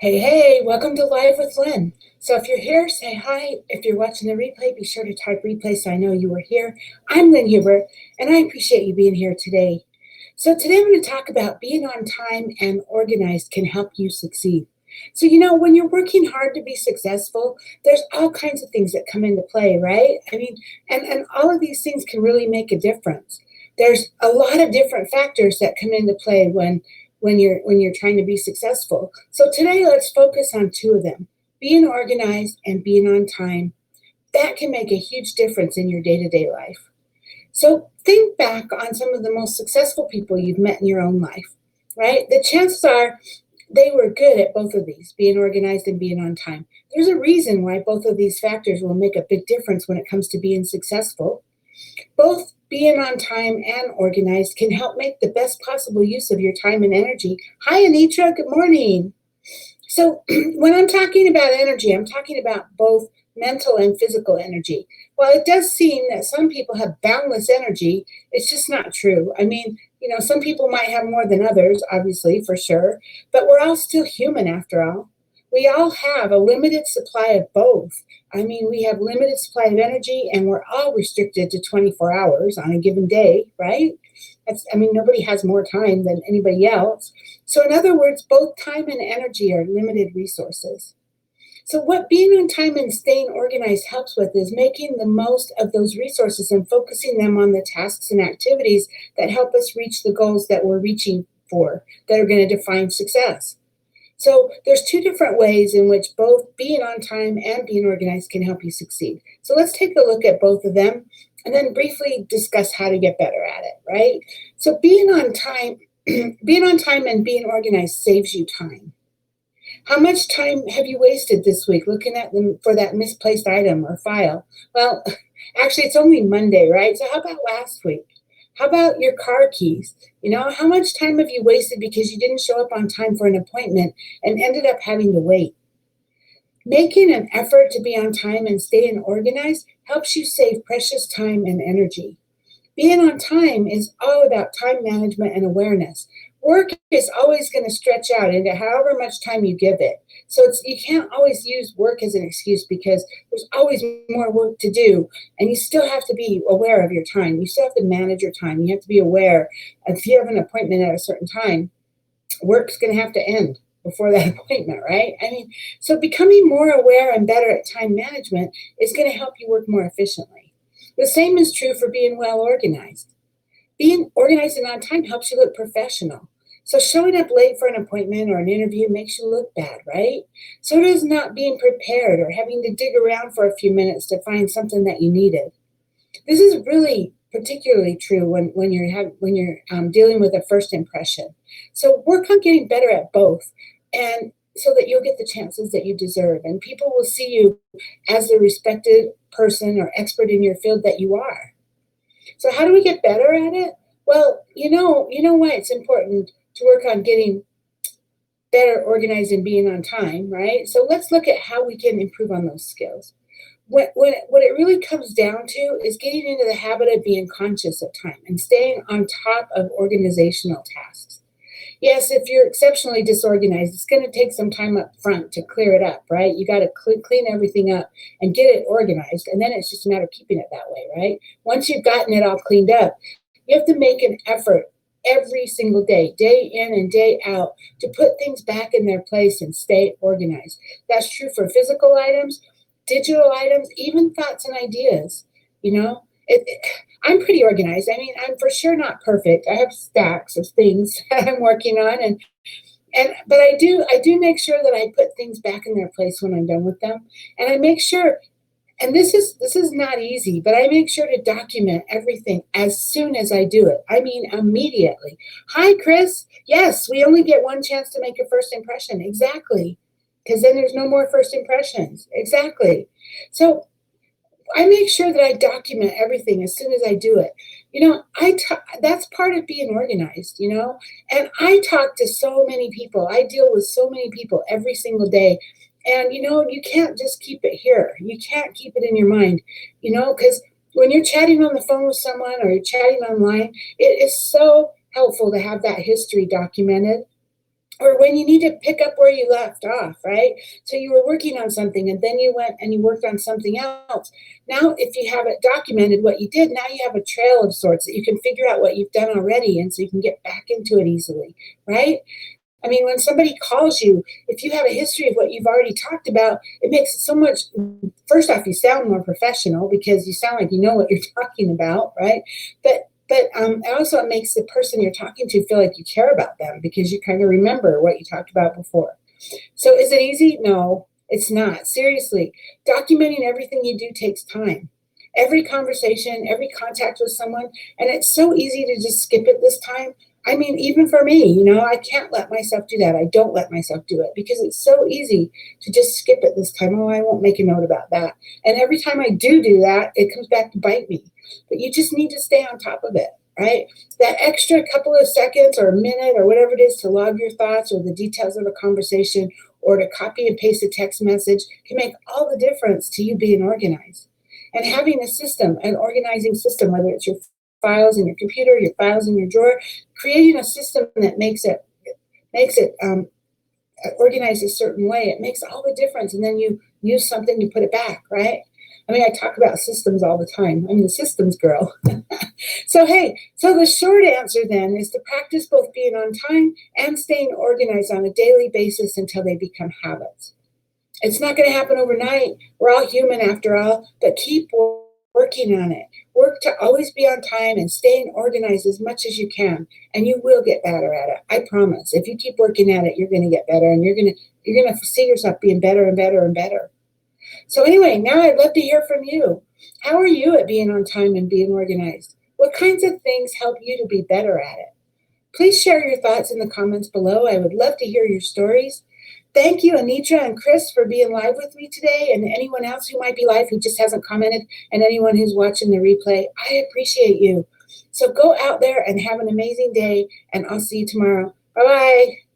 Hey, hey, welcome to Live with Lynn. So if you're here, say hi. If you're watching the replay, be sure to type replay so I know you were here. I'm Lynn Huber, and I appreciate you being here today. So today I'm going to talk about being on time and organized can help you succeed. So, when you're working hard to be successful, there's all kinds of things that come into play, right? And all of these things can really make a difference. There's a lot of different factors that come into play when you're trying to be successful. So today let's focus on two of them. Being organized and being on time. That can make a huge difference in your day-to-day life. So think back on some of the most successful people you've met in your own life, right? The chances are they were good at both of these, being organized and being on time. There's a reason why both of these factors will make a big difference when it comes to being successful. Both being on time and organized can help make the best possible use of your time and energy. Hi, Anitra. Good morning. So, when I'm talking about energy, I'm talking about both mental and physical energy. While it does seem that some people have boundless energy, it's just not true. Some people might have more than others, obviously, for sure, but we're all still human after all. We all have a limited supply of both. We have limited supply of energy, and we're all restricted to 24 hours on a given day, right? Nobody has more time than anybody else. So, in other words, both time and energy are limited resources. So, what being on time and staying organized helps with is making the most of those resources and focusing them on the tasks and activities that help us reach the goals that we're reaching for, that are going to define success. So, there's two different ways in which both being on time and being organized can help you succeed. So, let's take a look at both of them and then briefly discuss how to get better at it, right? So, being on time, being on time and being organized saves you time. How much time have you wasted this week looking at them for that misplaced item or file? Well, actually, it's only Monday, right? So, how about last week? How about your car keys? How much time have you wasted because you didn't show up on time for an appointment and ended up having to wait? Making an effort to be on time and staying organized helps you save precious time and energy. Being on time is all about time management and awareness. Work is always going to stretch out into however much time you give it. So you can't always use work as an excuse because there's always more work to do. And you still have to be aware of your time. You still have to manage your time. You have to be aware if you have an appointment at a certain time, work's going to have to end before that appointment, right? So becoming more aware and better at time management is going to help you work more efficiently. The same is true for being well organized. Being organized and on time helps you look professional. So showing up late for an appointment or an interview makes you look bad, right? So does not being prepared or having to dig around for a few minutes to find something that you needed. This is really particularly true when you're dealing with a first impression. So work on getting better at both, and so that you'll get the chances that you deserve, and people will see you as the respected person or expert in your field that you are. So how do we get better at it? Well, you know why it's important to work on getting better organized and being on time, right? So let's look at how we can improve on those skills. What it really comes down to is getting into the habit of being conscious of time and staying on top of organizational tasks. Yes, if you're exceptionally disorganized, it's going to take some time up front to clear it up, right? You got to clean everything up and get it organized, and then it's just a matter of keeping it that way, right? Once you've gotten it all cleaned up, you have to make an effort every single day, day in and day out, to put things back in their place and stay organized. That's true for physical items, digital items, even thoughts and ideas. I'm pretty organized. I'm for sure not perfect. I have stacks of things that I'm working on, but I do make sure that I put things back in their place when I'm done with them, and I make sure. And this is not easy, but I make sure to document everything as soon as I do it. Immediately. Hi, Chris. Yes, we only get one chance to make a first impression. Exactly. Because then there's no more first impressions. Exactly. So I make sure that I document everything as soon as I do it. That's part of being organized. And I talk to so many people. I deal with so many people every single day. And, you can't just keep it here. You can't keep it in your mind, because when you're chatting on the phone with someone or you're chatting online, it is so helpful to have that history documented. or when you need to pick up where you left off, right? So you were working on something and then you went and you worked on something else. Now, if you have it documented what you did, now you have a trail of sorts that you can figure out what you've done already. And so you can get back into it easily, right? I mean, when somebody calls you, if you have a history of what you've already talked about, it makes it so much, first off, you sound more professional because you sound like you know what you're talking about, right? But also it makes the person you're talking to feel like you care about them because you kind of remember what you talked about before. So is it easy? No, it's not. Seriously, documenting everything you do takes time. Every conversation, every contact with someone, and it's so easy to just skip it this time. I mean, even for me, I can't let myself do that. I don't let myself do it because it's so easy to just skip it this time. Oh, I won't make a note about that. And every time I do that, it comes back to bite me. But you just need to stay on top of it, right? That extra couple of seconds or a minute or whatever it is to log your thoughts or the details of a conversation or to copy and paste a text message can make all the difference to you being organized. And having a system, an organizing system, whether it's your files in your computer, your files in your drawer, creating a system that makes it organized a certain way, it makes all the difference. And then you use something, you put it back, right? I mean, I talk about systems all the time. I'm the systems girl. So the short answer then is to practice both being on time and staying organized on a daily basis until they become habits. It's not going to happen overnight. We're all human after all, but keep working on it. Work to always be on time and staying organized as much as you can, and you will get better at it. I promise. If you keep working at it, you're going to get better, and you're going to see yourself being better and better and better. So anyway, now I'd love to hear from you. How are you at being on time and being organized? What kinds of things help you to be better at it? Please share your thoughts in the comments below. I would love to hear your stories. Thank you, Anitra and Chris, for being live with me today, and anyone else who might be live who just hasn't commented, and anyone who's watching the replay. I appreciate you. So go out there and have an amazing day, and I'll see you tomorrow. Bye-bye.